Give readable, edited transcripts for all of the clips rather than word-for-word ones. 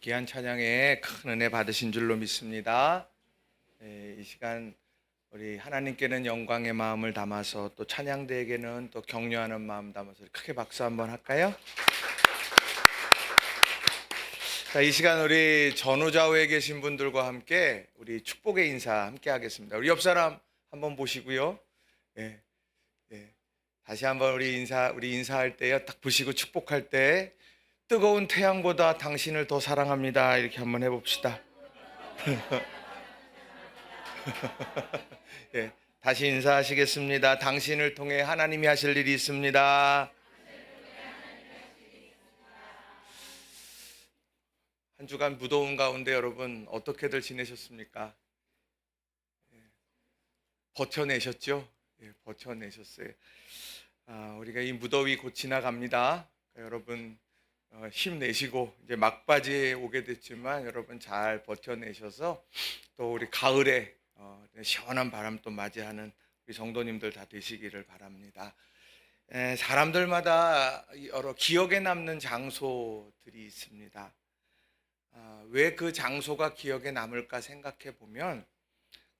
귀한 찬양에 큰 은혜 받으신 줄로 믿습니다. 이 시간 우리 하나님께는 영광의 마음을 담아서 또 찬양대에게는 또 격려하는 마음 담아서 크게 박수 한번 할까요? 자, 이 시간 우리 전후좌우에 계신 분들과 함께 우리 축복의 인사 함께 하겠습니다. 우리 옆 사람 한번 보시고요. 예, 예. 다시 한번 우리 인사할 때요. 딱 보시고 축복할 때 뜨거운 태양보다 당신을 더 사랑합니다. 이렇게 한번 해봅시다. 예, 다시 인사하시겠습니다. 당신을 통해 하나님이 하실 일이 있습니다. 한 주간 무더운 가운데 여러분 어떻게들 지내셨습니까? 버텨내셨죠? 예, 버텨내셨어요. 우리가 이 무더위 곧 지나갑니다. 여러분 힘내시고 이제 막바지에 오게 됐지만 여러분 잘 버텨내셔서 또 우리 가을에 시원한 바람 또 맞이하는 우리 성도님들 다 되시기를 바랍니다. 사람들마다 여러 기억에 남는 장소들이 있습니다. 왜 그 장소가 기억에 남을까 생각해 보면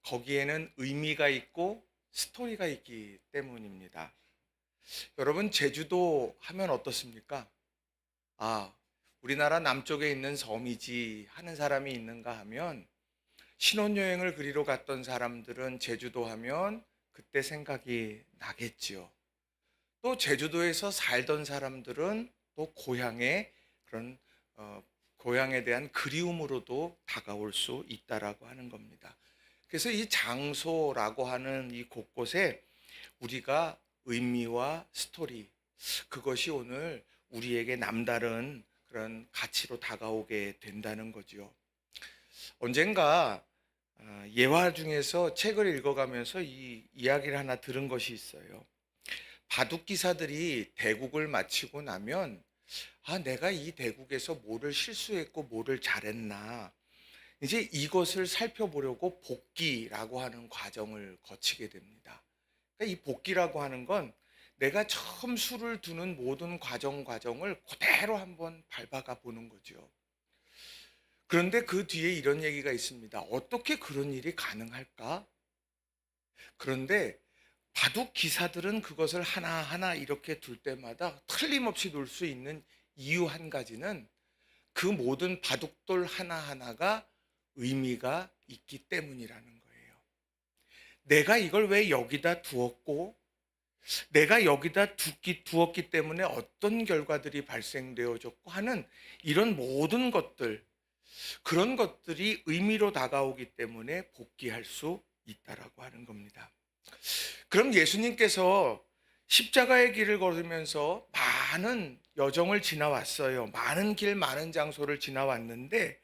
거기에는 의미가 있고 스토리가 있기 때문입니다. 여러분 제주도 하면 어떻습니까? 우리나라 남쪽에 있는 섬이지 하는 사람이 있는가 하면 신혼여행을 그리러 갔던 사람들은 제주도 하면 그때 생각이 나겠지요. 또 제주도에서 살던 사람들은 또 고향의 그런 고향에 대한 그리움으로도 다가올 수 있다라고 하는 겁니다. 그래서 이 장소라고 하는 이 곳곳에 우리가 의미와 스토리, 그것이 오늘 우리에게 남다른 그런 가치로 다가오게 된다는 거죠. 언젠가 예화 중에서 책을 읽어가면서 이 이야기를 하나 들은 것이 있어요. 바둑 기사들이 대국을 마치고 나면 내가 이 대국에서 뭐를 실수했고 뭐를 잘했나, 이제 이것을 살펴보려고 복기라고 하는 과정을 거치게 됩니다. 그러니까 이 복기라고 하는 건 내가 처음 수를 두는 모든 과정을 그대로 한번 밟아가 보는 거죠. 그런데 그 뒤에 이런 얘기가 있습니다. 어떻게 그런 일이 가능할까? 그런데 바둑 기사들은 그것을 하나하나 이렇게 둘 때마다 틀림없이 놓을 수 있는 이유 한 가지는 그 모든 바둑돌 하나하나가 의미가 있기 때문이라는 거예요. 내가 이걸 왜 여기다 두었고, 내가 여기다 두었기 때문에 어떤 결과들이 발생되어졌고 하는 이런 모든 것들, 그런 것들이 의미로 다가오기 때문에 복귀할 수 있다라고 하는 겁니다. 그럼 예수님께서 십자가의 길을 걸으면서 많은 여정을 지나왔어요. 많은 길, 많은 장소를 지나왔는데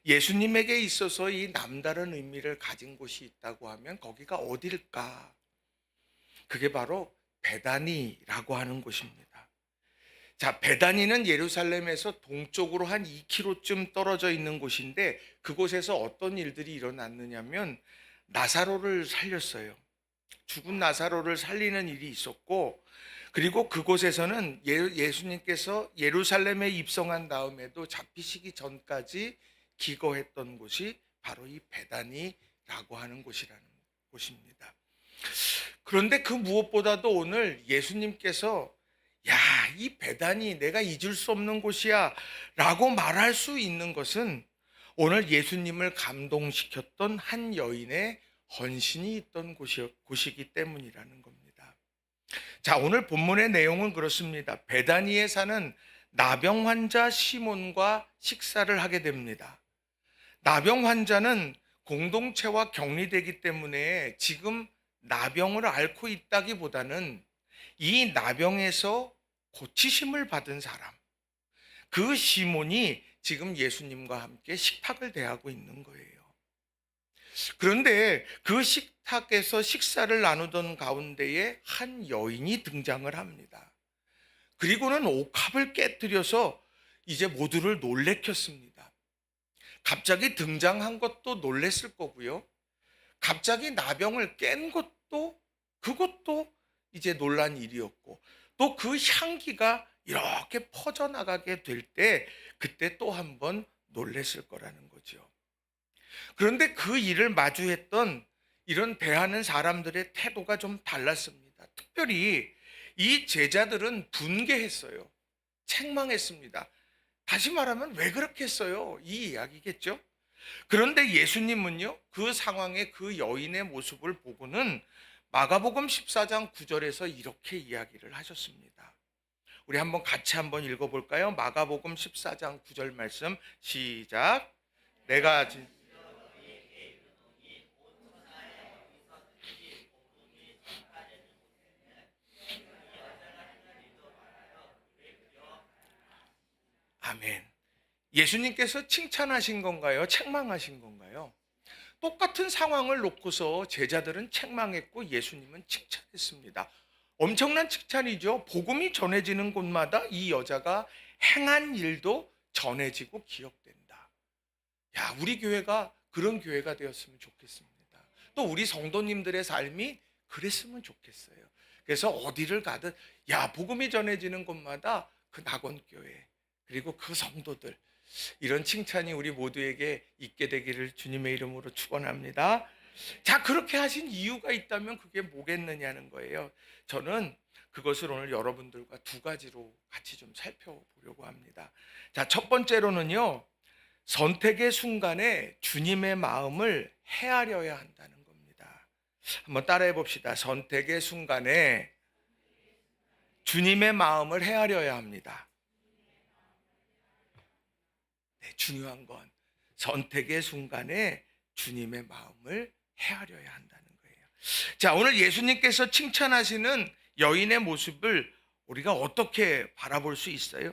예수님에게 있어서 이 남다른 의미를 가진 곳이 있다고 하면 거기가 어딜까? 그게 바로 베다니라고 하는 곳입니다. 자, 베다니는 예루살렘에서 동쪽으로 한 2km쯤 떨어져 있는 곳인데 그곳에서 어떤 일들이 일어났느냐면 나사로를 살렸어요. 죽은 나사로를 살리는 일이 있었고, 그리고 그곳에서는 예수님께서 예루살렘에 입성한 다음에도 잡히시기 전까지 기거했던 곳이 바로 이 베다니라고 하는 곳이라는 곳입니다. 그런데 그 무엇보다도 오늘 예수님께서 이 베다니 내가 잊을 수 없는 곳이야 라고 말할 수 있는 것은 오늘 예수님을 감동시켰던 한 여인의 헌신이 있던 곳이기 때문이라는 겁니다. 자, 오늘 본문의 내용은 그렇습니다. 베다니에 사는 나병 환자 시몬과 식사를 하게 됩니다. 나병 환자는 공동체와 격리되기 때문에 지금 나병을 앓고 있다기보다는 이 나병에서 고치심을 받은 사람, 그 시몬이 지금 예수님과 함께 식탁을 대하고 있는 거예요. 그런데 그 식탁에서 식사를 나누던 가운데에 한 여인이 등장을 합니다. 그리고는 옥합을 깨뜨려서 이제 모두를 놀래켰습니다. 갑자기 등장한 것도 놀랬을 거고요. 갑자기 나병을 깬 그것도 이제 놀란 일이었고, 또 그 향기가 이렇게 퍼져나가게 될 때 그때 또 한 번 놀랬을 거라는 거죠. 그런데 그 일을 마주했던 이런 대하는 사람들의 태도가 좀 달랐습니다. 특별히 이 제자들은 분개했어요. 책망했습니다. 다시 말하면 왜 그렇게 했어요? 이 이야기겠죠? 그런데 예수님은요, 그 상황의 그 여인의 모습을 보고는 마가복음 14장 9절에서 이렇게 이야기를 하셨습니다. 우리 같이 한번 읽어볼까요? 마가복음 14장 9절 말씀 시작. 내가 아멘. 예수님께서 칭찬하신 건가요? 책망하신 건가요? 똑같은 상황을 놓고서 제자들은 책망했고 예수님은 칭찬했습니다. 엄청난 칭찬이죠. 복음이 전해지는 곳마다 이 여자가 행한 일도 전해지고 기억된다. 야, 우리 교회가 그런 교회가 되었으면 좋겠습니다. 또 우리 성도님들의 삶이 그랬으면 좋겠어요. 그래서 어디를 가든 야, 복음이 전해지는 곳마다 그 낙원교회 그리고 그 성도들 이런 칭찬이 우리 모두에게 있게 되기를 주님의 이름으로 축원합니다. 자, 그렇게 하신 이유가 있다면 그게 뭐겠느냐는 거예요. 저는 그것을 오늘 여러분들과 두 가지로 같이 좀 살펴보려고 합니다. 자, 첫 번째로는요, 선택의 순간에 주님의 마음을 헤아려야 한다는 겁니다. 한번 따라해 봅시다. 선택의 순간에 주님의 마음을 헤아려야 합니다. 네, 중요한 건 선택의 순간에 주님의 마음을 헤아려야 한다는 거예요. 자, 오늘 예수님께서 칭찬하시는 여인의 모습을 우리가 어떻게 바라볼 수 있어요?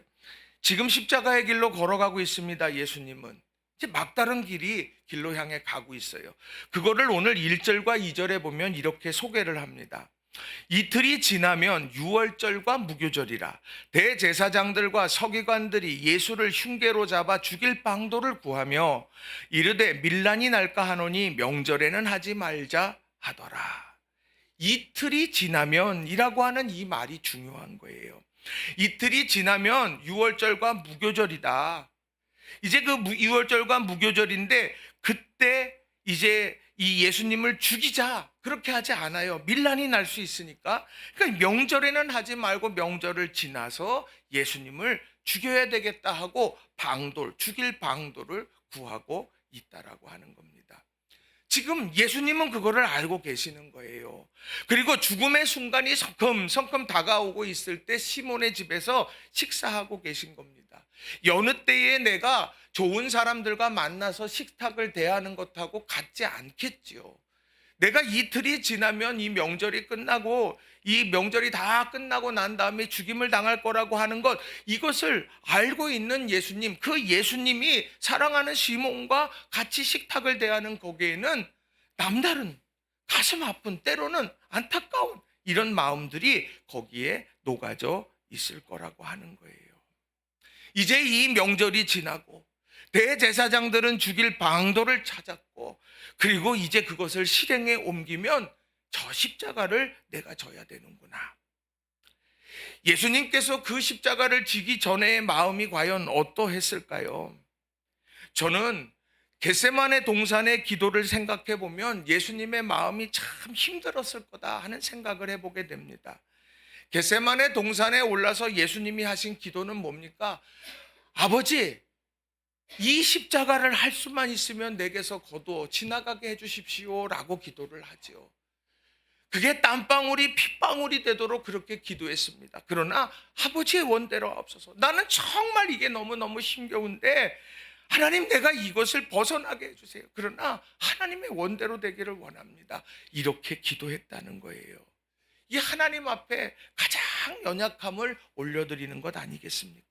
지금 십자가의 길로 걸어가고 있습니다. 예수님은 이제 막다른 길로 향해 가고 있어요. 그거를 오늘 1절과 2절에 보면 이렇게 소개를 합니다. 이틀이 지나면 유월절과 무교절이라 대제사장들과 서기관들이 예수를 흉계로 잡아 죽일 방도를 구하며 이르되 밀란이 날까 하노니 명절에는 하지 말자 하더라. 이틀이 지나면이라고 하는 이 말이 중요한 거예요. 이틀이 지나면 유월절과 무교절이다. 이제 그 유월절과 무교절인데 그때 이제 이 예수님을 죽이자 그렇게 하지 않아요. 밀란이 날 수 있으니까. 그러니까 명절에는 하지 말고 명절을 지나서 예수님을 죽여야 되겠다 하고 죽일 방도를 구하고 있다라고 하는 겁니다. 지금 예수님은 그거를 알고 계시는 거예요. 그리고 죽음의 순간이 성큼 다가오고 있을 때 시몬의 집에서 식사하고 계신 겁니다. 여느 때에 내가 좋은 사람들과 만나서 식탁을 대하는 것하고 같지 않겠지요. 내가 이틀이 지나면 이 명절이 끝나고 이 명절이 다 끝나고 난 다음에 죽임을 당할 거라고 하는 것, 이것을 알고 있는 예수님, 그 예수님이 사랑하는 시몬과 같이 식탁을 대하는 거기에는 남다른 가슴 아픈 때로는 안타까운 이런 마음들이 거기에 녹아져 있을 거라고 하는 거예요. 이제 이 명절이 지나고 대제사장들은 죽일 방도를 찾았고 그리고 이제 그것을 실행에 옮기면 저 십자가를 내가 져야 되는구나. 예수님께서 그 십자가를 지기 전에의 마음이 과연 어떠했을까요? 저는 겟세마네 동산의 기도를 생각해 보면 예수님의 마음이 참 힘들었을 거다 하는 생각을 해보게 됩니다. 겟세마네 동산에 올라서 예수님이 하신 기도는 뭡니까? 아버지, 이 십자가를 할 수만 있으면 내게서 거두어 지나가게 해주십시오 라고 기도를 하죠. 그게 땀방울이 핏방울이 되도록 그렇게 기도했습니다. 그러나 아버지의 원대로 없어서 나는 정말 이게 너무너무 힘겨운데 하나님, 내가 이것을 벗어나게 해주세요. 그러나 하나님의 원대로 되기를 원합니다. 이렇게 기도했다는 거예요. 이 하나님 앞에 가장 연약함을 올려드리는 것 아니겠습니까?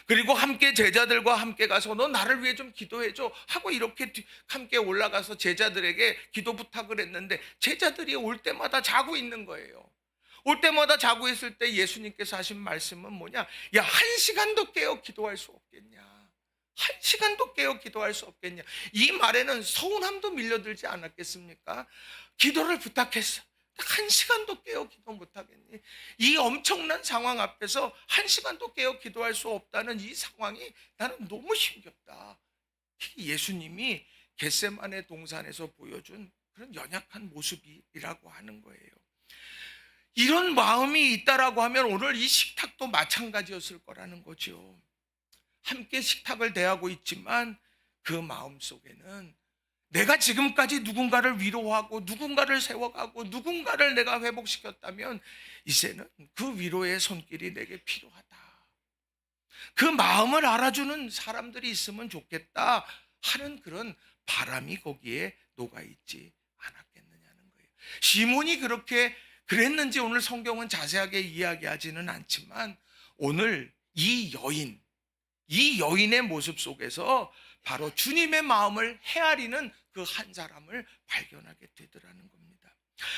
그리고 함께 제자들과 함께 가서 너 나를 위해 좀 기도해줘 하고 이렇게 함께 올라가서 제자들에게 기도 부탁을 했는데 제자들이 올 때마다 자고 있는 거예요. 올 때마다 자고 있을 때 예수님께서 하신 말씀은 뭐냐? 야, 1시간도 깨어 기도할 수 없겠냐? 1시간도 깨어 기도할 수 없겠냐? 이 말에는 서운함도 밀려들지 않았겠습니까? 기도를 부탁했어. 1시간도 깨어 기도 못하겠니? 이 엄청난 상황 앞에서 1시간도 깨어 기도할 수 없다는 이 상황이 나는 너무 힘겹다. 예수님이 겟세마네 동산에서 보여준 그런 연약한 모습이라고 하는 거예요. 이런 마음이 있다라고 하면 오늘 이 식탁도 마찬가지였을 거라는 거죠. 함께 식탁을 대하고 있지만 그 마음 속에는 내가 지금까지 누군가를 위로하고 누군가를 세워가고 누군가를 내가 회복시켰다면 이제는 그 위로의 손길이 내게 필요하다. 그 마음을 알아주는 사람들이 있으면 좋겠다 하는 그런 바람이 거기에 녹아있지 않았겠느냐는 거예요. 시몬이 그렇게 그랬는지 오늘 성경은 자세하게 이야기하지는 않지만 오늘 이 여인의 모습 속에서 바로 주님의 마음을 헤아리는 그 한 사람을 발견하게 되더라는 겁니다.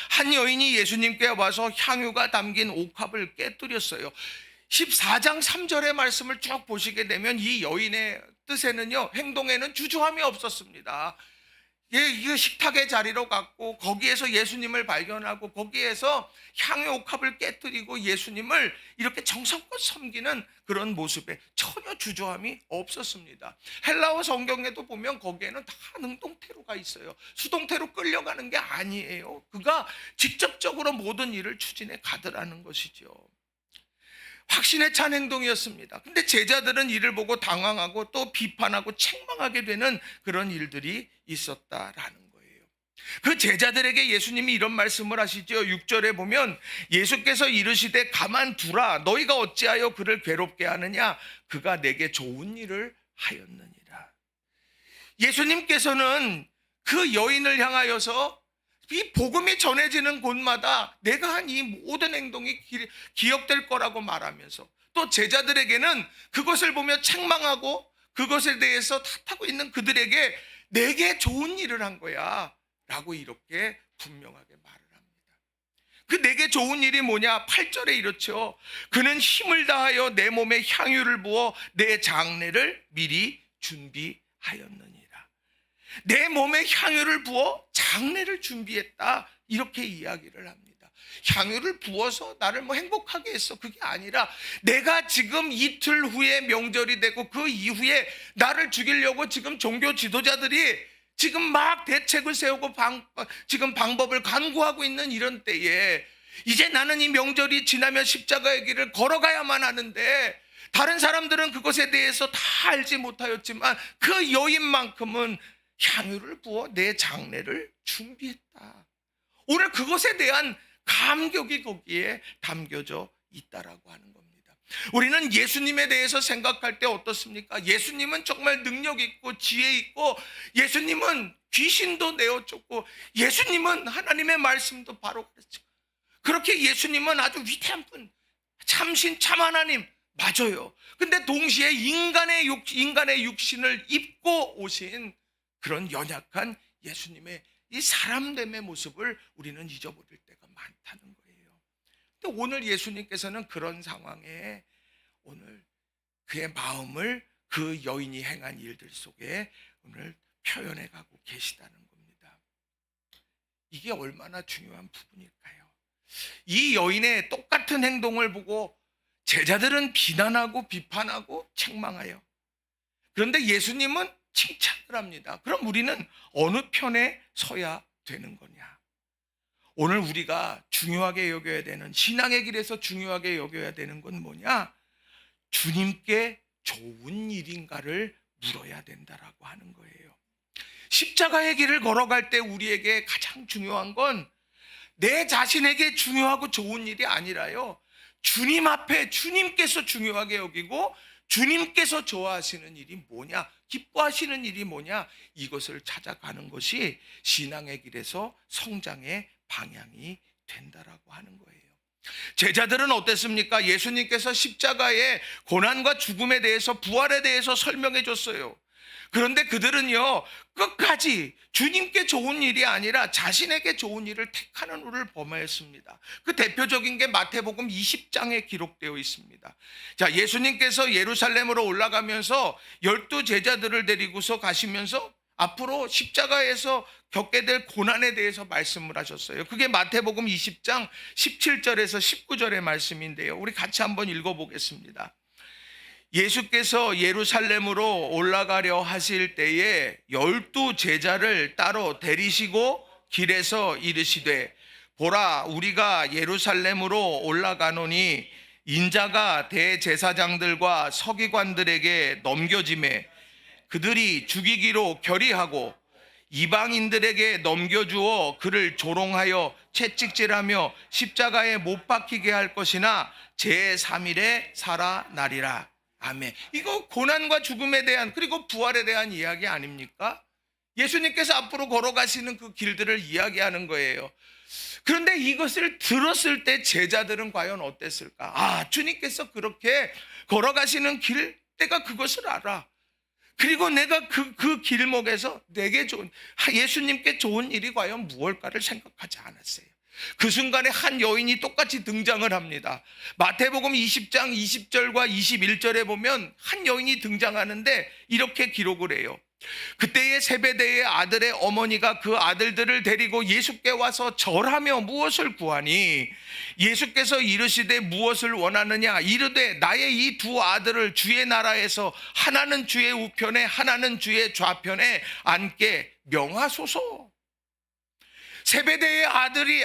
한 여인이 예수님께 와서 향유가 담긴 옥합을 깨뜨렸어요. 14장 3절의 말씀을 쭉 보시게 되면 이 여인의 뜻에는요, 행동에는 주저함이 없었습니다. 이 식탁의 자리로 갔고 거기에서 예수님을 발견하고 거기에서 향유 옥합을 깨뜨리고 예수님을 이렇게 정성껏 섬기는 그런 모습에 전혀 주저함이 없었습니다. 헬라어 성경에도 보면 거기에는 다 능동태로가 있어요. 수동태로 끌려가는 게 아니에요. 그가 직접적으로 모든 일을 추진해 가더라는 것이죠. 확신에 찬 행동이었습니다. 근데 제자들은 이를 보고 당황하고 또 비판하고 책망하게 되는 그런 일들이 있었다라는 거예요. 그 제자들에게 예수님이 이런 말씀을 하시죠. 6절에 보면 예수께서 이르시되 가만두라, 너희가 어찌하여 그를 괴롭게 하느냐, 그가 내게 좋은 일을 하였느니라. 예수님께서는 그 여인을 향하여서 이 복음이 전해지는 곳마다 내가 한 이 모든 행동이 기억될 거라고 말하면서 또 제자들에게는 그것을 보며 책망하고 그것에 대해서 탓하고 있는 그들에게 내게 좋은 일을 한 거야 라고 이렇게 분명하게 말을 합니다. 그 내게 좋은 일이 뭐냐? 8절에 이렇죠. 그는 힘을 다하여 내 몸에 향유를 부어 내 장례를 미리 준비하였느니라. 내 몸에 향유를 부어 장례를 준비했다, 이렇게 이야기를 합니다. 향유를 부어서 나를 행복하게 했어, 그게 아니라 내가 지금 이틀 후에 명절이 되고 그 이후에 나를 죽이려고 지금 종교 지도자들이 지금 막 대책을 세우고 지금 방법을 간구하고 있는 이런 때에 이제 나는 이 명절이 지나면 십자가의 길을 걸어가야만 하는데 다른 사람들은 그것에 대해서 다 알지 못하였지만 그 여인만큼은 향유를 부어 내 장례를 준비했다. 오늘 그것에 대한 감격이 거기에 담겨져 있다라고 하는 겁니다. 우리는 예수님에 대해서 생각할 때 어떻습니까? 예수님은 정말 능력 있고 지혜 있고 예수님은 귀신도 내어쫓고 예수님은 하나님의 말씀도 바로 그랬죠. 그렇게 예수님은 아주 위대한 분, 참신 참 하나님 맞아요. 근데 동시에 인간의 육신을 입고 오신 그런 연약한 예수님의 이 사람됨의 모습을 우리는 잊어버릴 때가 많다는 거예요. 근데 오늘 예수님께서는 그런 상황에 오늘 그의 마음을 그 여인이 행한 일들 속에 오늘 표현해 가고 계시다는 겁니다. 이게 얼마나 중요한 부분일까요? 이 여인의 똑같은 행동을 보고 제자들은 비난하고 비판하고 책망하여, 그런데 예수님은 칭찬을 합니다. 그럼 우리는 어느 편에 서야 되는 거냐? 오늘 우리가 중요하게 여겨야 되는, 신앙의 길에서 중요하게 여겨야 되는 건 뭐냐? 주님께 좋은 일인가를 물어야 된다라고 하는 거예요. 십자가의 길을 걸어갈 때 우리에게 가장 중요한 건 내 자신에게 중요하고 좋은 일이 아니라요, 주님 앞에 주님께서 중요하게 여기고 주님께서 좋아하시는 일이 뭐냐, 기뻐하시는 일이 뭐냐, 이것을 찾아가는 것이 신앙의 길에서 성장의 방향이 된다라고 하는 거예요. 제자들은 어땠습니까? 예수님께서 십자가의 고난과 죽음에 대해서, 부활에 대해서 설명해 줬어요. 그런데 그들은요, 끝까지 주님께 좋은 일이 아니라 자신에게 좋은 일을 택하는 일을 범하였습니다. 그 대표적인 게 마태복음 20장에 기록되어 있습니다. 자, 예수님께서 예루살렘으로 올라가면서 12 제자들을 데리고서 가시면서 앞으로 십자가에서 겪게 될 고난에 대해서 말씀을 하셨어요. 그게 마태복음 20장 17절에서 19절의 말씀인데요. 우리 같이 한번 읽어보겠습니다. 예수께서 예루살렘으로 올라가려 하실 때에 12 제자를 따로 데리시고 길에서 이르시되 보라 우리가 예루살렘으로 올라가노니 인자가 대제사장들과 서기관들에게 넘겨지매 그들이 죽이기로 결의하고 이방인들에게 넘겨주어 그를 조롱하여 채찍질하며 십자가에 못 박히게 할 것이나 제3일에 살아나리라. 아멘. 이거 고난과 죽음에 대한 그리고 부활에 대한 이야기 아닙니까? 예수님께서 앞으로 걸어가시는 그 길들을 이야기하는 거예요. 그런데 이것을 들었을 때 제자들은 과연 어땠을까? 아, 주님께서 그렇게 걸어가시는 길, 내가 그것을 알아. 그리고 내가 그 길목에서 내게 좋은, 예수님께 좋은 일이 과연 무엇일까를 생각하지 않았어요. 그 순간에 한 여인이 똑같이 등장을 합니다. 마태복음 20장 20절과 21절에 보면 한 여인이 등장하는데 이렇게 기록을 해요. 그때의 세베대의 아들의 어머니가 그 아들들을 데리고 예수께 와서 절하며 무엇을 구하니 예수께서 이르시되 무엇을 원하느냐 이르되 나의 이 두 아들을 주의 나라에서 하나는 주의 우편에 하나는 주의 좌편에 앉게 명하소서. 세베대의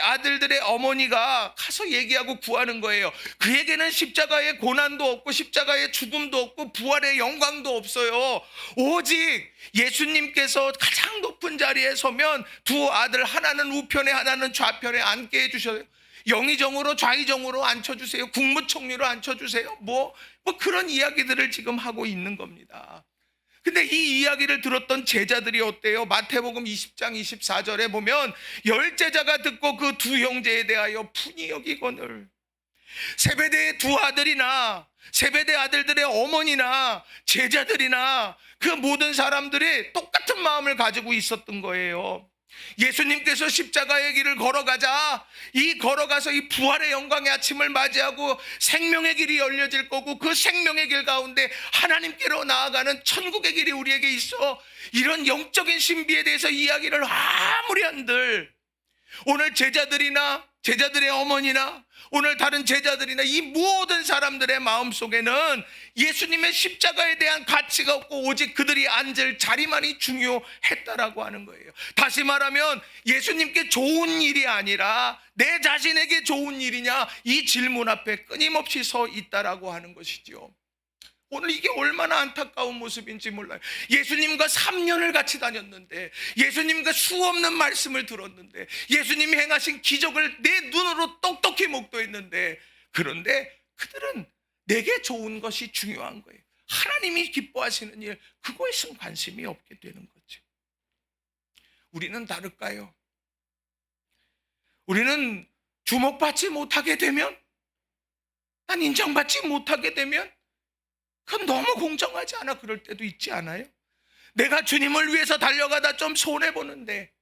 아들들의 어머니가 가서 얘기하고 구하는 거예요. 그에게는 십자가의 고난도 없고 십자가의 죽음도 없고 부활의 영광도 없어요. 오직 예수님께서 가장 높은 자리에 서면 두 아들 하나는 우편에 하나는 좌편에 앉게 해주셔요. 영의정으로 좌의정으로 앉혀주세요. 국무총리로 앉혀주세요. 뭐 그런 이야기들을 지금 하고 있는 겁니다. 근데 이 이야기를 들었던 제자들이 어때요? 마태복음 20장 24절에 보면 10제자가 듣고 그 두 형제에 대하여 분이 여기거늘. 세베대의 두 아들이나 세베대 아들들의 어머니나 제자들이나 그 모든 사람들이 똑같은 마음을 가지고 있었던 거예요. 예수님께서 십자가의 길을 걸어가자 걸어가서 이 부활의 영광의 아침을 맞이하고 생명의 길이 열려질 거고 그 생명의 길 가운데 하나님께로 나아가는 천국의 길이 우리에게 있어. 이런 영적인 신비에 대해서 이야기를 아무리 한들 오늘 제자들이나 제자들의 어머니나 오늘 다른 제자들이나 이 모든 사람들의 마음속에는 예수님의 십자가에 대한 가치가 없고 오직 그들이 앉을 자리만이 중요했다라고 하는 거예요. 다시 말하면 예수님께 좋은 일이 아니라 내 자신에게 좋은 일이냐 이 질문 앞에 끊임없이 서 있다라고 하는 것이죠. 오늘 이게 얼마나 안타까운 모습인지 몰라요. 예수님과 3년을 같이 다녔는데 예수님과 수없는 말씀을 들었는데 예수님이 행하신 기적을 내 눈으로 똑똑히 목도했는데 그런데 그들은 내게 좋은 것이 중요한 거예요. 하나님이 기뻐하시는 일 그거에선 관심이 없게 되는 거죠. 우리는 다를까요? 우리는 주목받지 못하게 되면 난 인정받지 못하게 되면 그건 너무 공정하지 않아? 그럴 때도 있지 않아요? 내가 주님을 위해서 달려가다 좀 손해보는데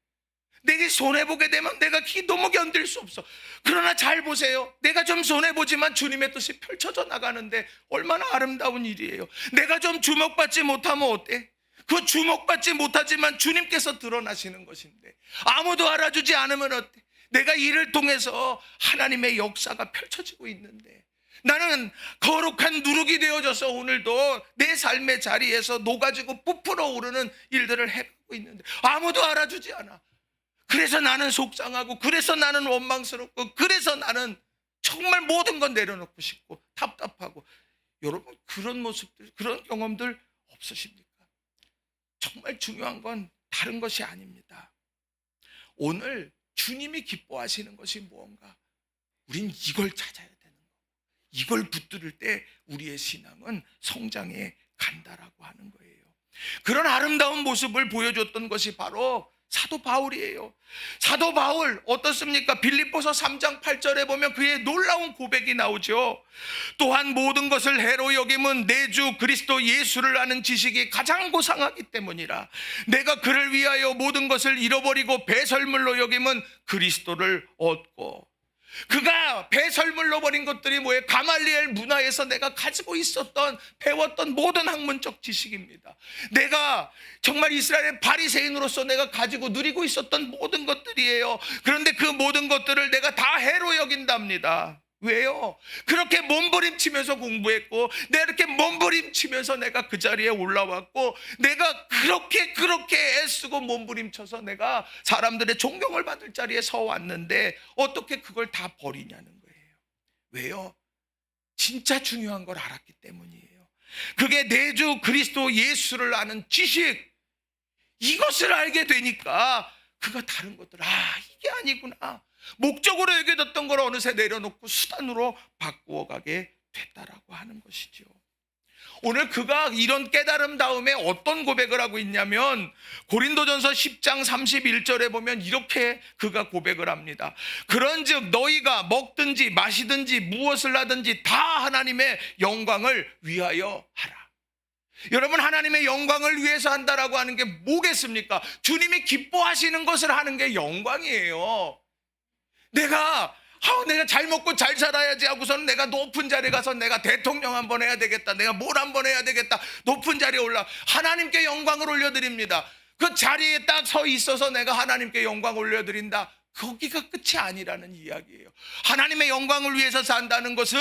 내게 손해보게 되면 내가 너무 견딜 수 없어. 그러나 잘 보세요. 내가 좀 손해보지만 주님의 뜻이 펼쳐져 나가는데 얼마나 아름다운 일이에요. 내가 좀 주목받지 못하면 어때? 그 주목받지 못하지만 주님께서 드러나시는 것인데 아무도 알아주지 않으면 어때? 내가 이를 통해서 하나님의 역사가 펼쳐지고 있는데 나는 거룩한 누룩이 되어져서 오늘도 내 삶의 자리에서 녹아지고 부풀어 오르는 일들을 해가고 있는데 아무도 알아주지 않아. 그래서 나는 속상하고 그래서 나는 원망스럽고 그래서 나는 정말 모든 건 내려놓고 싶고 답답하고. 여러분 그런 모습들 그런 경험들 없으십니까? 정말 중요한 건 다른 것이 아닙니다. 오늘 주님이 기뻐하시는 것이 무언가 우린 이걸 찾아야 돼요. 이걸 붙들을 때 우리의 신앙은 성장해 간다라고 하는 거예요. 그런 아름다운 모습을 보여줬던 것이 바로 사도 바울이에요. 사도 바울 어떻습니까? 빌립보서 3장 8절에 보면 그의 놀라운 고백이 나오죠. 또한 모든 것을 해로 여김은 내 주 그리스도 예수를 아는 지식이 가장 고상하기 때문이라. 내가 그를 위하여 모든 것을 잃어버리고 배설물로 여김은 그리스도를 얻고. 그가 배설물로 버린 것들이 뭐예요? 가말리엘 문화에서 내가 가지고 있었던 배웠던 모든 학문적 지식입니다. 내가 정말 이스라엘의 바리새인으로서 내가 가지고 누리고 있었던 모든 것들이에요. 그런데 그 모든 것들을 내가 다 해로 여긴답니다. 왜요? 그렇게 몸부림치면서 공부했고, 내가 이렇게 몸부림치면서 내가 그 자리에 올라왔고, 내가 그렇게 애쓰고 몸부림쳐서 내가 사람들의 존경을 받을 자리에 서 왔는데 어떻게 그걸 다 버리냐는 거예요. 왜요? 진짜 중요한 걸 알았기 때문이에요. 그게 내 주 그리스도 예수를 아는 지식, 이것을 알게 되니까 그가 다른 것들, 이게 아니구나, 목적으로 여겨졌던 걸 어느새 내려놓고 수단으로 바꾸어가게 됐다라고 하는 것이죠. 오늘 그가 이런 깨달음 다음에 어떤 고백을 하고 있냐면, 고린도전서 10장 31절에 보면 이렇게 그가 고백을 합니다. 그런즉 너희가 먹든지 마시든지 무엇을 하든지 다 하나님의 영광을 위하여 하라. 여러분, 하나님의 영광을 위해서 한다라고 하는 게 뭐겠습니까? 주님이 기뻐하시는 것을 하는 게 영광이에요. 내가 잘 먹고 잘 살아야지 하고서는 내가 높은 자리에 가서 내가 대통령 한번 해야 되겠다, 내가 뭘 한번 해야 되겠다, 높은 자리에 올라 하나님께 영광을 올려드립니다. 그 자리에 딱 서 있어서 내가 하나님께 영광 올려드린다, 거기가 끝이 아니라는 이야기예요. 하나님의 영광을 위해서 산다는 것은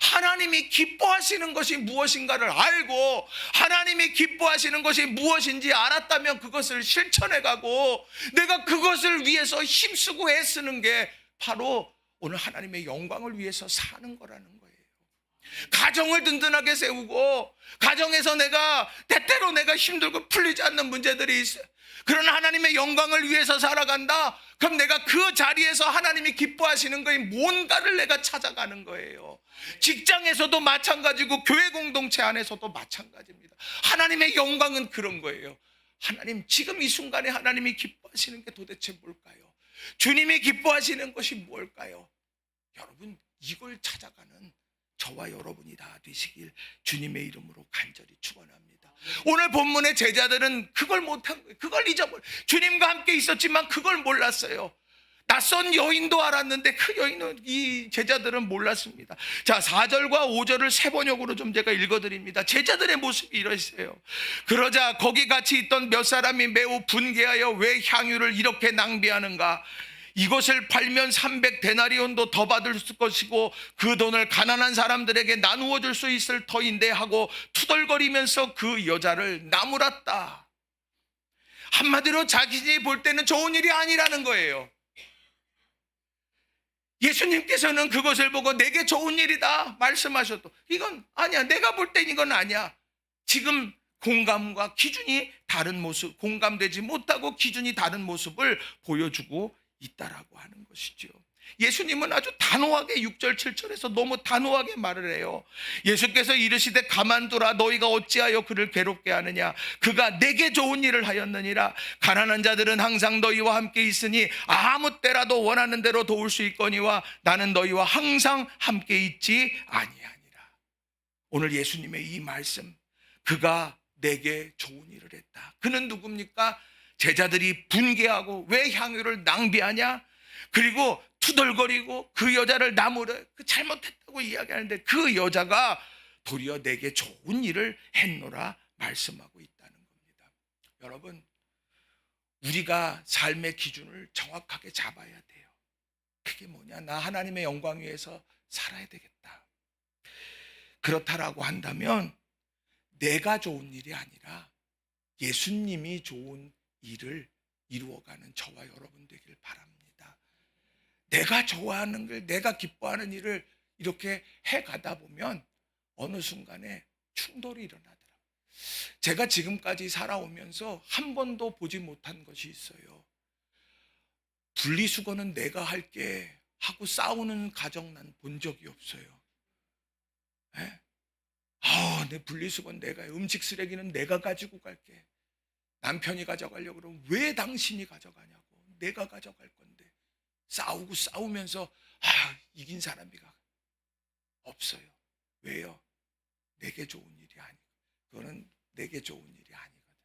하나님이 기뻐하시는 것이 무엇인가를 알고, 하나님이 기뻐하시는 것이 무엇인지 알았다면 그것을 실천해가고 내가 그것을 위해서 힘쓰고 애쓰는 게 바로 오늘 하나님의 영광을 위해서 사는 거라는 거예요. 가정을 든든하게 세우고, 가정에서 때때로 내가 힘들고 풀리지 않는 문제들이 있어요. 그러나 하나님의 영광을 위해서 살아간다, 그럼 내가 그 자리에서 하나님이 기뻐하시는 거에 뭔가를 내가 찾아가는 거예요. 직장에서도 마찬가지고 교회 공동체 안에서도 마찬가지입니다. 하나님의 영광은 그런 거예요. 하나님, 지금 이 순간에 하나님이 기뻐하시는 게 도대체 뭘까요? 주님이 기뻐하시는 것이 뭘까요? 여러분, 이걸 찾아가는 저와 여러분이 다 되시길 주님의 이름으로 간절히 축원합니다. 오늘 본문의 제자들은 그걸 못한 거예요. 그걸 잊어버려. 주님과 함께 있었지만 그걸 몰랐어요. 낯선 여인도 알았는데 그 여인은, 이 제자들은 몰랐습니다. 자, 4절과 5절을 세 번역으로 좀 제가 읽어드립니다. 제자들의 모습이 이러세요. 그러자 거기 같이 있던 몇 사람이 매우 분개하여 왜 향유를 이렇게 낭비하는가, 이것을 팔면 300데나리온도 더 받을 것이고 그 돈을 가난한 사람들에게 나누어 줄 수 있을 터인데 하고 투덜거리면서 그 여자를 나무랐다. 한마디로 자기들이 볼 때는 좋은 일이 아니라는 거예요. 예수님께서는 그것을 보고 내게 좋은 일이다 말씀하셔도 이건 아니야, 내가 볼 땐 이건 아니야. 지금 공감과 기준이 다른 모습, 공감되지 못하고 기준이 다른 모습을 보여주고 있다라고 하는 것이죠. 예수님은 아주 단호하게 6절 7절에서 너무 단호하게 말을 해요. 예수께서 이르시되 가만두라, 너희가 어찌하여 그를 괴롭게 하느냐, 그가 내게 좋은 일을 하였느니라. 가난한 자들은 항상 너희와 함께 있으니 아무 때라도 원하는 대로 도울 수 있거니와 나는 너희와 항상 함께 있지 아니하니라. 오늘 예수님의 이 말씀, 그가 내게 좋은 일을 했다. 그는 누굽니까? 제자들이 분개하고 왜 향유를 낭비하냐, 그리고 투덜거리고 그 여자를 나무래, 그 잘못했다고 이야기하는데 그 여자가 도리어 내게 좋은 일을 했노라 말씀하고 있다는 겁니다. 여러분, 우리가 삶의 기준을 정확하게 잡아야 돼요. 그게 뭐냐, 나 하나님의 영광 위해서 살아야 되겠다. 그렇다라고 한다면 내가 좋은 일이 아니라 예수님이 좋은 일을 이루어가는 저와 여러분 되길 바랍니다. 내가 좋아하는 걸, 내가 기뻐하는 일을 이렇게 해가다 보면 어느 순간에 충돌이 일어나더라고요. 제가 지금까지 살아오면서 한 번도 보지 못한 것이 있어요. 분리수거는 내가 할게 하고 싸우는 가정 난 본 적이 없어요. 네? 내 분리수거는 내가 해. 음식 쓰레기는 내가 가지고 갈게. 남편이 가져가려고 그러면 왜 당신이 가져가냐고. 내가 가져갈 건데. 싸우면서 이긴 사람이 없어요. 왜요? 내게 좋은 일이 아니고, 그거는 내게 좋은 일이 아니거든.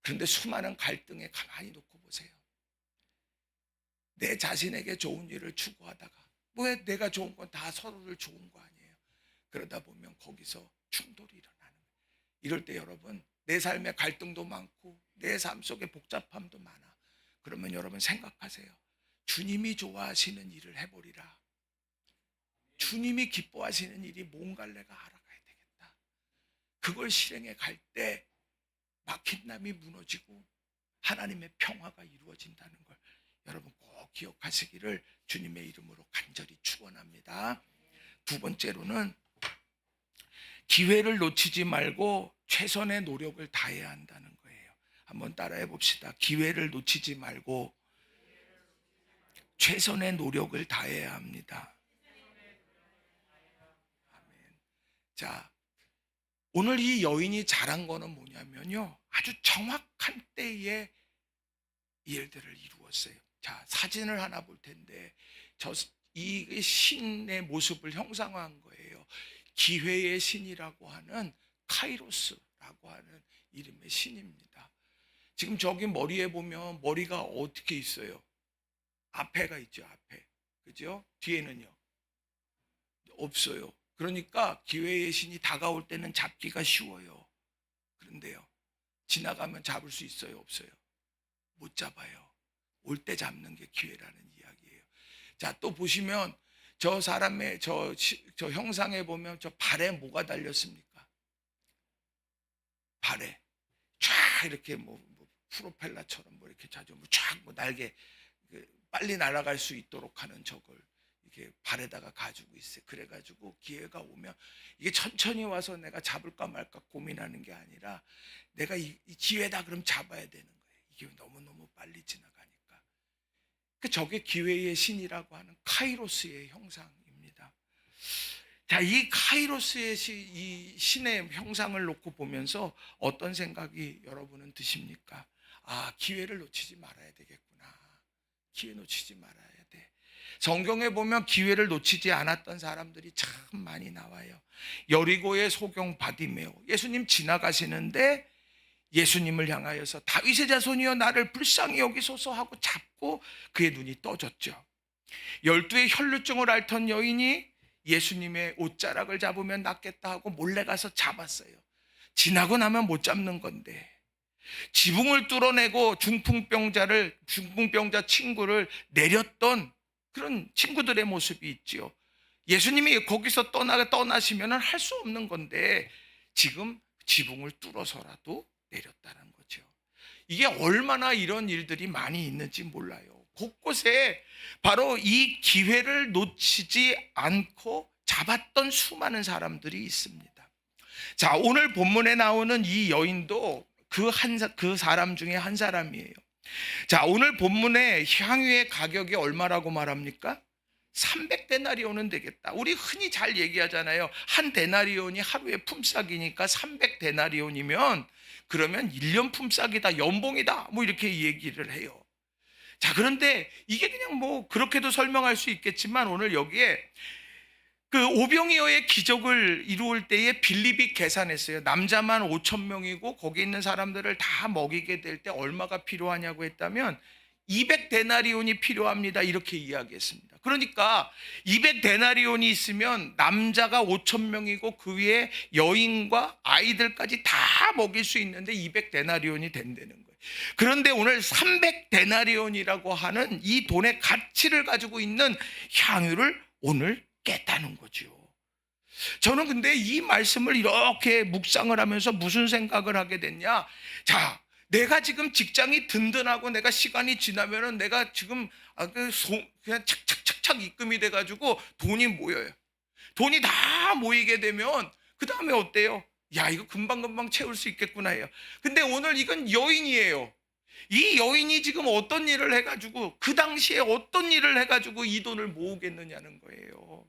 그런데 수많은 갈등에 가만히 놓고 보세요. 내 자신에게 좋은 일을 추구하다가 왜 내가 좋은 건 다 서로를 좋은 거 아니에요? 그러다 보면 거기서 충돌이 일어나는 거예요. 이럴 때 여러분, 내 삶에 갈등도 많고 내 삶 속에 복잡함도 많아. 그러면 여러분 생각하세요. 주님이 좋아하시는 일을 해보리라. 주님이 기뻐하시는 일이 뭔가를 내가 알아가야 되겠다. 그걸 실행해 갈 때 막힌 담이 무너지고 하나님의 평화가 이루어진다는 걸 여러분 꼭 기억하시기를 주님의 이름으로 간절히 축원합니다. 두 번째로는 기회를 놓치지 말고 최선의 노력을 다해야 한다는 거예요. 한번 따라해 봅시다. 기회를 놓치지 말고 최선의 노력을 다해야 합니다. 아멘. 자, 오늘 이 여인이 잘한 거는 뭐냐면요, 아주 정확한 때에 일들을 이루었어요. 자, 사진을 하나 볼 텐데 이 신의 모습을 형상화한 거예요. 기회의 신이라고 하는 카이로스라고 하는 이름의 신입니다. 지금 저기 머리에 보면 머리가 어떻게 있어요? 앞에가 있죠, 앞에. 그죠? 뒤에는요? 없어요. 그러니까 기회의 신이 다가올 때는 잡기가 쉬워요. 그런데요, 지나가면 잡을 수 있어요, 없어요? 못 잡아요. 올 때 잡는 게 기회라는 이야기예요. 자, 또 보시면 저 사람의 저 형상에 보면 저 발에 뭐가 달렸습니까? 발에 쫙 이렇게 뭐 프로펠러처럼 뭐 이렇게 자주 쫙 뭐 날개 빨리 날아갈 수 있도록 하는 저걸 이렇게 발에다가 가지고 있어요. 그래가지고 기회가 오면 이게 천천히 와서 내가 잡을까 말까 고민하는 게 아니라 내가 이 기회다 그럼 잡아야 되는 거예요. 이게 너무너무 빨리 지나가니까. 저게 기회의 신이라고 하는 카이로스의 형상입니다. 자, 이 카이로스의 이 신의 형상을 놓고 보면서 어떤 생각이 여러분은 드십니까? 아, 기회를 놓치지 말아야 되겠구나. 기회 놓치지 말아야 돼. 성경에 보면 기회를 놓치지 않았던 사람들이 참 많이 나와요. 여리고의 소경 바디메오, 예수님 지나가시는데 예수님을 향하여서 다윗의 자손이여 나를 불쌍히 여기소서 하고 잡고 그의 눈이 떠졌죠. 12의 혈루증을 앓던 여인이 예수님의 옷자락을 잡으면 낫겠다 하고 몰래 가서 잡았어요. 지나고 나면 못 잡는 건데 지붕을 뚫어내고 중풍병자 친구를 내렸던 그런 친구들의 모습이 있지요. 예수님이 거기서 떠나시면 할 수 없는 건데 지금 지붕을 뚫어서라도 내렸다는 거죠. 이게 얼마나 이런 일들이 많이 있는지 몰라요. 곳곳에 바로 이 기회를 놓치지 않고 잡았던 수많은 사람들이 있습니다. 자, 오늘 본문에 나오는 이 여인도 그 사람 중에 한 사람이에요. 자, 오늘 본문에 향유의 가격이 얼마라고 말합니까? 300데나리온은 되겠다. 우리 흔히 잘 얘기하잖아요. 한 데나리온이 하루의 품삯이니까 300데나리온이면 그러면 1년 품삯이다, 연봉이다, 뭐 이렇게 얘기를 해요. 자, 그런데 이게 그냥 뭐 그렇게도 설명할 수 있겠지만 오늘 여기에 그 오병이어의 기적을 이루을 때에 빌립이 계산했어요. 남자만 5,000명이고 거기 있는 사람들을 다 먹이게 될 때 얼마가 필요하냐고 했다면 200데나리온이 필요합니다, 이렇게 이야기했습니다. 그러니까 200데나리온이 있으면 남자가 5,000명이고 그 위에 여인과 아이들까지 다 먹일 수 있는데 200데나리온이 된다는 거예요. 그런데 오늘 300데나리온이라고 하는 이 돈의 가치를 가지고 있는 향유를 오늘 깼다는 거죠. 저는 근데 이 말씀을 이렇게 묵상을 하면서 무슨 생각을 하게 됐냐? 자, 내가 지금 직장이 든든하고 내가 시간이 지나면은 내가 지금 그냥 착착착착 입금이 돼가지고 돈이 모여요. 돈이 다 모이게 되면 그 다음에 어때요? 야, 이거 금방금방 채울 수 있겠구나 해요. 근데 오늘 이건 여인이에요. 이 여인이 지금 어떤 일을 해가지고 그 당시에 어떤 일을 해가지고 이 돈을 모으겠느냐는 거예요.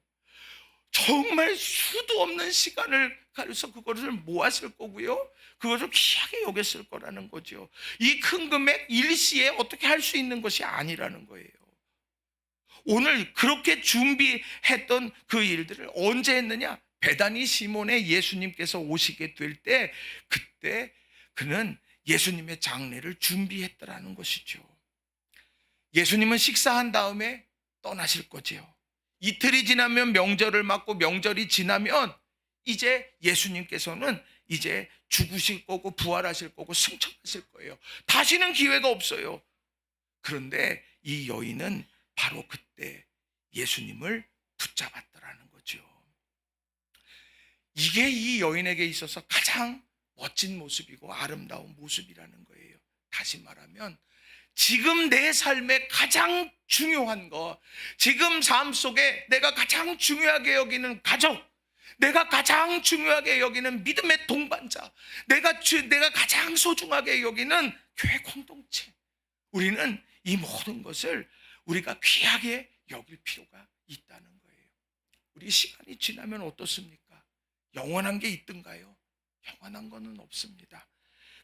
정말 수도 없는 시간을 가려서 그것을 모았을 거고요, 그것을 귀하게 여겼을 거라는 거죠. 이 큰 금액 일시에 어떻게 할 수 있는 것이 아니라는 거예요. 오늘 그렇게 준비했던 그 일들을 언제 했느냐? 베다니 시몬의 예수님께서 오시게 될 때, 그때 그는 예수님의 장례를 준비했더라는 것이죠. 예수님은 식사한 다음에 떠나실 거지요. 이틀이 지나면 명절을 맞고 명절이 지나면 이제 예수님께서는 이제 죽으실 거고 부활하실 거고 승천하실 거예요. 다시는 기회가 없어요. 그런데 이 여인은 바로 그때 예수님을 붙잡았더라는 거죠. 이게 이 여인에게 있어서 가장 멋진 모습이고 아름다운 모습이라는 거예요. 다시 말하면 지금 내 삶에 가장 중요한 거, 지금 삶 속에 내가 가장 중요하게 여기는 가족, 내가 가장 중요하게 여기는 믿음의 동반자, 내가 가장 소중하게 여기는 교회 공동체. 우리는 이 모든 것을 우리가 귀하게 여길 필요가 있다는 거예요. 우리 시간이 지나면 어떻습니까? 영원한 게 있던가요? 영원한 거는 없습니다.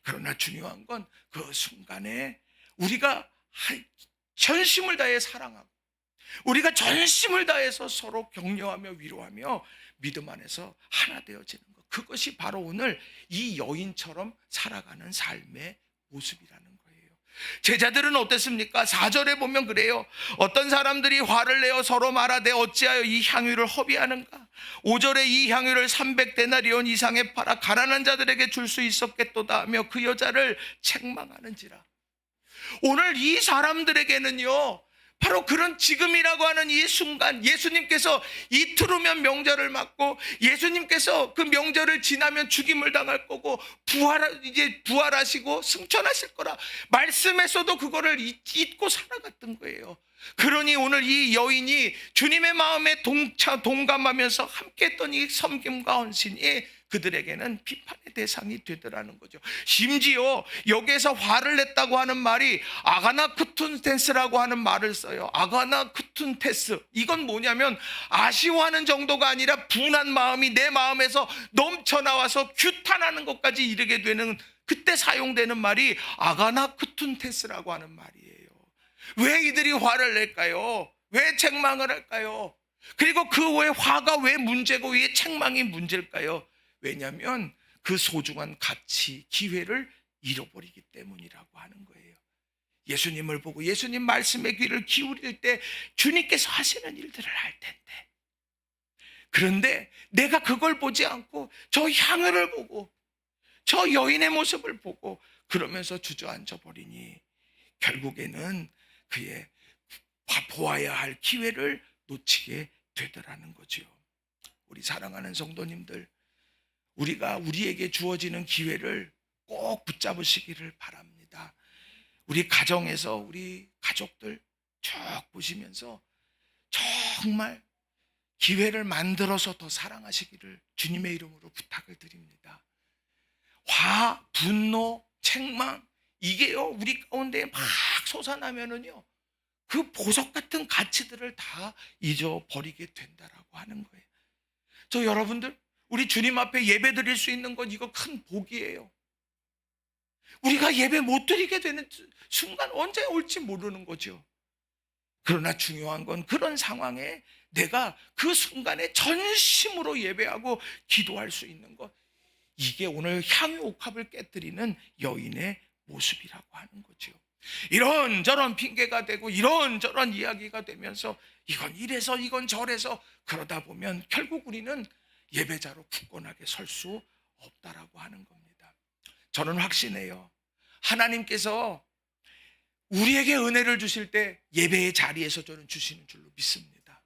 그러나 중요한 건 그 순간에 우리가 전심을 다해 사랑하고 우리가 전심을 다해서 서로 격려하며 위로하며 믿음 안에서 하나 되어지는 것, 그것이 바로 오늘 이 여인처럼 살아가는 삶의 모습이라는 거예요. 제자들은 어땠습니까? 4절에 보면 그래요. 어떤 사람들이 화를 내어 서로 말하되 어찌하여 이 향유를 허비하는가? 5절에 이 향유를 300데나리온 이상에 팔아 가난한 자들에게 줄 수 있었겠도다 하며 그 여자를 책망하는지라. 오늘 이 사람들에게는요, 바로 그런 지금이라고 하는 이 순간, 예수님께서 이틀 후면 명절을 맞고 예수님께서 그 명절을 지나면 죽임을 당할 거고 이제 부활하시고 승천하실 거라 말씀에서도 그거를 잊고 살아갔던 거예요. 그러니 오늘 이 여인이 주님의 마음에 동감하면서 함께했던 이 섬김과 헌신이 그들에게는 비판의 대상이 되더라는 거죠. 심지어 여기에서 화를 냈다고 하는 말이 아가나쿠툰테스라고 하는 말을 써요. 아가나쿠툰테스, 이건 뭐냐면 아쉬워하는 정도가 아니라 분한 마음이 내 마음에서 넘쳐나와서 규탄하는 것까지 이르게 되는, 그때 사용되는 말이 아가나쿠툰테스라고 하는 말이에요. 왜 이들이 화를 낼까요? 왜 책망을 할까요? 그리고 그 후에 화가 왜 문제고 왜 책망이 문제일까요? 왜냐하면 그 소중한 가치, 기회를 잃어버리기 때문이라고 하는 거예요. 예수님을 보고 예수님 말씀에 귀를 기울일 때 주님께서 하시는 일들을 할 텐데, 그런데 내가 그걸 보지 않고 저 향유를 보고 저 여인의 모습을 보고 그러면서 주저앉아 버리니 결국에는 그의 보아야 할 기회를 놓치게 되더라는 거죠. 우리 사랑하는 성도님들, 우리가 우리에게 주어지는 기회를 꼭 붙잡으시기를 바랍니다. 우리 가정에서 우리 가족들 쭉 보시면서 정말 기회를 만들어서 더 사랑하시기를 주님의 이름으로 부탁을 드립니다. 화, 분노, 책망, 이게요 우리 가운데 막 솟아나면은요 그 보석 같은 가치들을 다 잊어버리게 된다라고 하는 거예요. 저 여러분들, 우리 주님 앞에 예배 드릴 수 있는 건 이거 큰 복이에요. 우리가 예배 못 드리게 되는 순간 언제 올지 모르는 거죠. 그러나 중요한 건 그런 상황에 내가 그 순간에 전심으로 예배하고 기도할 수 있는 것, 이게 오늘 향유 옥합을 깨뜨리는 여인의 모습이라고 하는 거죠. 이런저런 핑계가 되고 이런저런 이야기가 되면서 이건 이래서 이건 저래서 그러다 보면 결국 우리는 예배자로 굳건하게 설 수 없다라고 하는 겁니다. 저는 확신해요. 하나님께서 우리에게 은혜를 주실 때 예배의 자리에서 저는 주시는 줄로 믿습니다.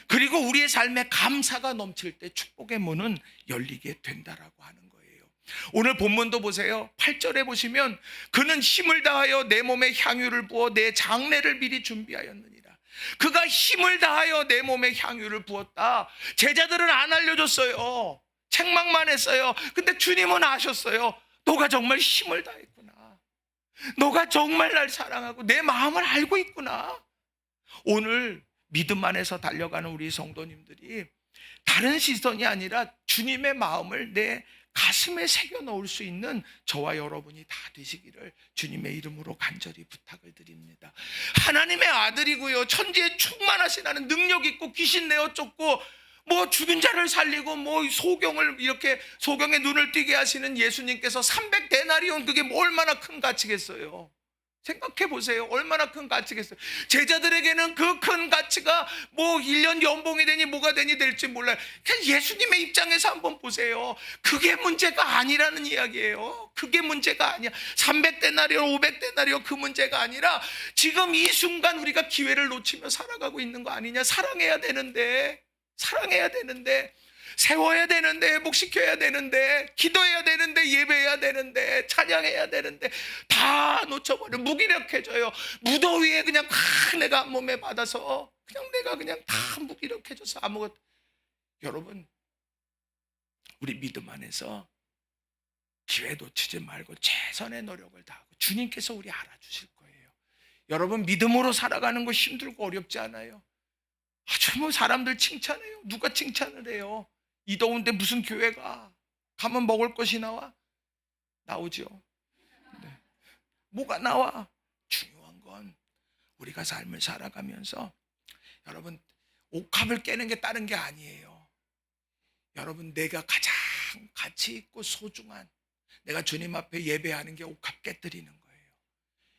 그리고 우리의 삶에 감사가 넘칠 때 축복의 문은 열리게 된다라고 하는 거예요. 오늘 본문도 보세요. 8절에 보시면 그는 힘을 다하여 내 몸에 향유를 부어 내 장례를 미리 준비하였느니라. 그가 힘을 다하여 내 몸에 향유를 부었다. 제자들은 안 알려줬어요. 책망만 했어요. 근데 주님은 아셨어요. 너가 정말 힘을 다했구나. 너가 정말 날 사랑하고 내 마음을 알고 있구나. 오늘 믿음 안에서 달려가는 우리 성도님들이 다른 시선이 아니라 주님의 마음을 내 가슴에 새겨 넣을 수 있는 저와 여러분이 다 되시기를 주님의 이름으로 간절히 부탁을 드립니다. 하나님의 아들이고요, 천지에 충만하시나는 능력 있고 귀신 내어 쫓고 뭐 죽은 자를 살리고 뭐 소경을 이렇게 소경의 눈을 뜨게 하시는 예수님께서 300데나리온, 그게 뭐 얼마나 큰 가치겠어요. 생각해 보세요. 얼마나 큰 가치겠어요. 제자들에게는 그 큰 가치가 뭐 1년 연봉이 되니 뭐가 되니 될지 몰라요. 그냥 예수님의 입장에서 한번 보세요. 그게 문제가 아니라는 이야기예요. 그게 문제가 아니야. 300데나리온, 500데나리온 그 문제가 아니라 지금 이 순간 우리가 기회를 놓치며 살아가고 있는 거 아니냐. 사랑해야 되는데 세워야 되는데, 회복시켜야 되는데, 기도해야 되는데, 예배해야 되는데, 찬양해야 되는데 다 놓쳐버려. 무기력해져요. 무더위에 그냥 내가 한 몸에 받아서 내가 다 무기력해져서 아무것도. 여러분, 우리 믿음 안에서 기회 놓치지 말고 최선의 노력을 다하고 주님께서 우리 알아주실 거예요. 여러분, 믿음으로 살아가는 거 힘들고 어렵지 않아요. 아주 사람들 칭찬해요. 누가 칭찬을 해요? 이 더운데 무슨 교회가 가면 먹을 것이 나와? 나오죠. 네. 뭐가 나와? 중요한 건 우리가 삶을 살아가면서 여러분, 옥합을 깨는 게 다른 게 아니에요. 여러분, 내가 가장 가치 있고 소중한, 내가 주님 앞에 예배하는 게 옥합 깨뜨리는 거예요.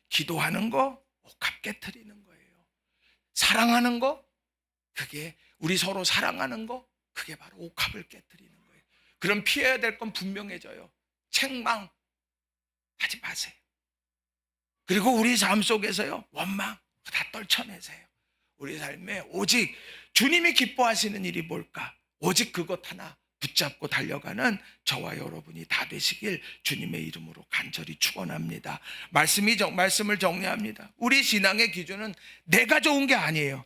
기도하는 거 옥합 깨뜨리는 거예요. 사랑하는 거, 그게 우리 서로 사랑하는 거, 그게 바로 옥합을 깨뜨리는 거예요. 그럼 피해야 될 건 분명해져요. 책망하지 마세요. 그리고 우리 삶 속에서요, 원망 다 떨쳐내세요. 우리 삶에 오직 주님이 기뻐하시는 일이 뭘까? 오직 그것 하나 붙잡고 달려가는 저와 여러분이 다 되시길 주님의 이름으로 간절히 축원합니다. 말씀을 정리합니다. 우리 신앙의 기준은 내가 좋은 게 아니에요.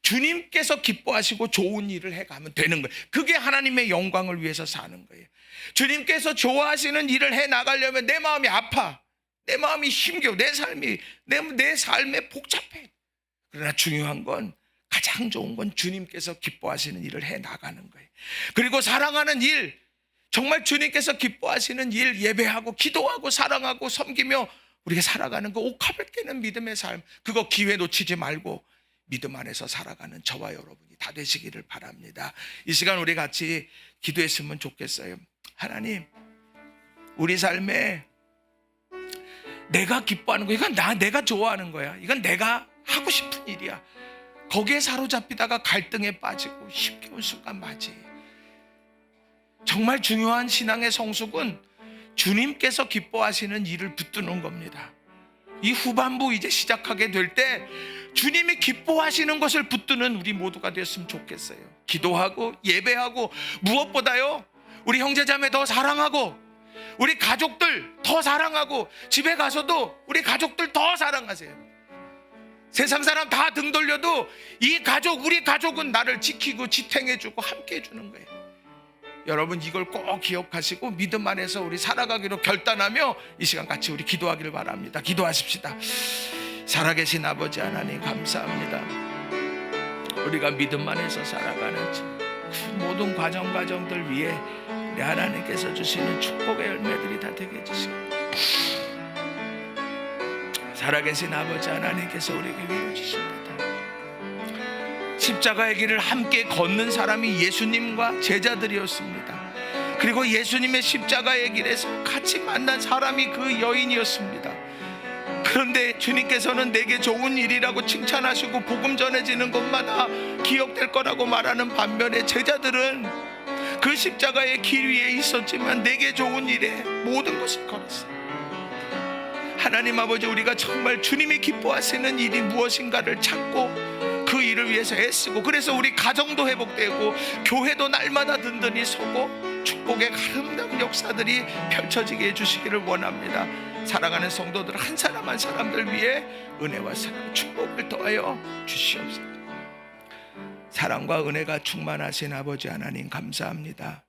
주님께서 기뻐하시고 좋은 일을 해가면 되는 거예요. 그게 하나님의 영광을 위해서 사는 거예요. 주님께서 좋아하시는 일을 해 나가려면 내 마음이 아파, 내 마음이 힘겨워, 내 삶에 복잡해. 그러나 중요한 건, 가장 좋은 건 주님께서 기뻐하시는 일을 해 나가는 거예요. 그리고 사랑하는 일, 정말 주님께서 기뻐하시는 일, 예배하고 기도하고 사랑하고 섬기며 우리가 살아가는 그 옥합을 깨는 믿음의 삶, 그거 기회 놓치지 말고 믿음 안에서 살아가는 저와 여러분이 다 되시기를 바랍니다. 이 시간 우리 같이 기도했으면 좋겠어요. 하나님, 우리 삶에 내가 기뻐하는 거, 이건 내가 좋아하는 거야, 이건 내가 하고 싶은 일이야, 거기에 사로잡히다가 갈등에 빠지고 힘겨운 순간 맞이해요. 정말 중요한 신앙의 성숙은 주님께서 기뻐하시는 일을 붙드는 겁니다. 이 후반부 이제 시작하게 될 때 주님이 기뻐하시는 것을 붙드는 우리 모두가 됐으면 좋겠어요. 기도하고 예배하고, 무엇보다요, 우리 형제자매 더 사랑하고, 우리 가족들 더 사랑하고, 집에 가서도 우리 가족들 더 사랑하세요. 세상 사람 다 등 돌려도 이 가족, 우리 가족은 나를 지키고 지탱해주고 함께 해주는 거예요. 여러분, 이걸 꼭 기억하시고 믿음 안에서 우리 살아가기로 결단하며 이 시간 같이 우리 기도하기를 바랍니다. 기도하십시다. 살아계신 아버지 하나님, 감사합니다. 우리가 믿음 안에서 살아가는 그 모든 과정들 위에 우리 하나님께서 주시는 축복의 열매들이 다 되게 해주시고, 살아계신 아버지 하나님께서 우리에게 위로 주십니다. 십자가의 길을 함께 걷는 사람이 예수님과 제자들이었습니다. 그리고 예수님의 십자가의 길에서 같이 만난 사람이 그 여인이었습니다. 그런데 주님께서는 내게 좋은 일이라고 칭찬하시고 복음 전해지는 것마다 기억될 거라고 말하는 반면에 제자들은 그 십자가의 길 위에 있었지만 내게 좋은 일에 모든 것을 걸었어요. 하나님 아버지, 우리가 정말 주님이 기뻐하시는 일이 무엇인가를 찾고 그 일을 위해서 애쓰고, 그래서 우리 가정도 회복되고 교회도 날마다 든든히 서고 축복의 아름다운 역사들이 펼쳐지게 해주시기를 원합니다. 사랑하는 성도들 한 사람 한 사람들 위해 은혜와 사랑, 축복을 더하여 주시옵소서. 사랑과 은혜가 충만하신 아버지 하나님, 감사합니다.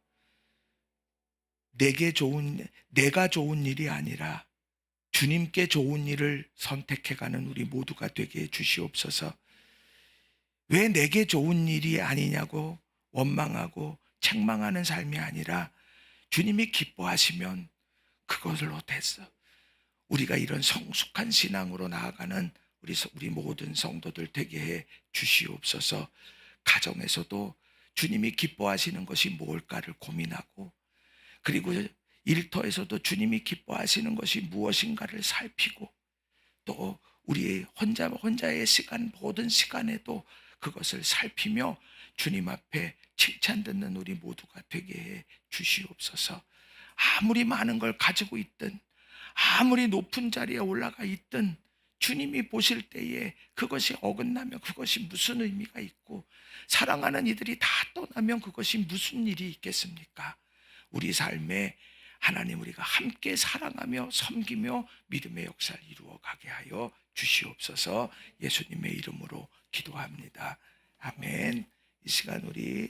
내가 좋은 일이 아니라 주님께 좋은 일을 선택해가는 우리 모두가 되게 해주시옵소서. 왜 내게 좋은 일이 아니냐고 원망하고 책망하는 삶이 아니라 주님이 기뻐하시면 그것으로 됐어. 우리가 이런 성숙한 신앙으로 나아가는 우리 모든 성도들 되게 해 주시옵소서. 가정에서도 주님이 기뻐하시는 것이 뭘까를 고민하고, 그리고 일터에서도 주님이 기뻐하시는 것이 무엇인가를 살피고, 또 우리의 혼자의 시간, 모든 시간에도 그것을 살피며 주님 앞에 칭찬 듣는 우리 모두가 되게 해 주시옵소서. 아무리 많은 걸 가지고 있든, 아무리 높은 자리에 올라가 있든 주님이 보실 때에 그것이 어긋나면 그것이 무슨 의미가 있고, 사랑하는 이들이 다 떠나면 그것이 무슨 일이 있겠습니까? 우리 삶에 하나님, 우리가 함께 사랑하며 섬기며 믿음의 역사를 이루어 가게 하여 주시옵소서. 예수님의 이름으로 기도합니다. 아멘. 이 시간 우리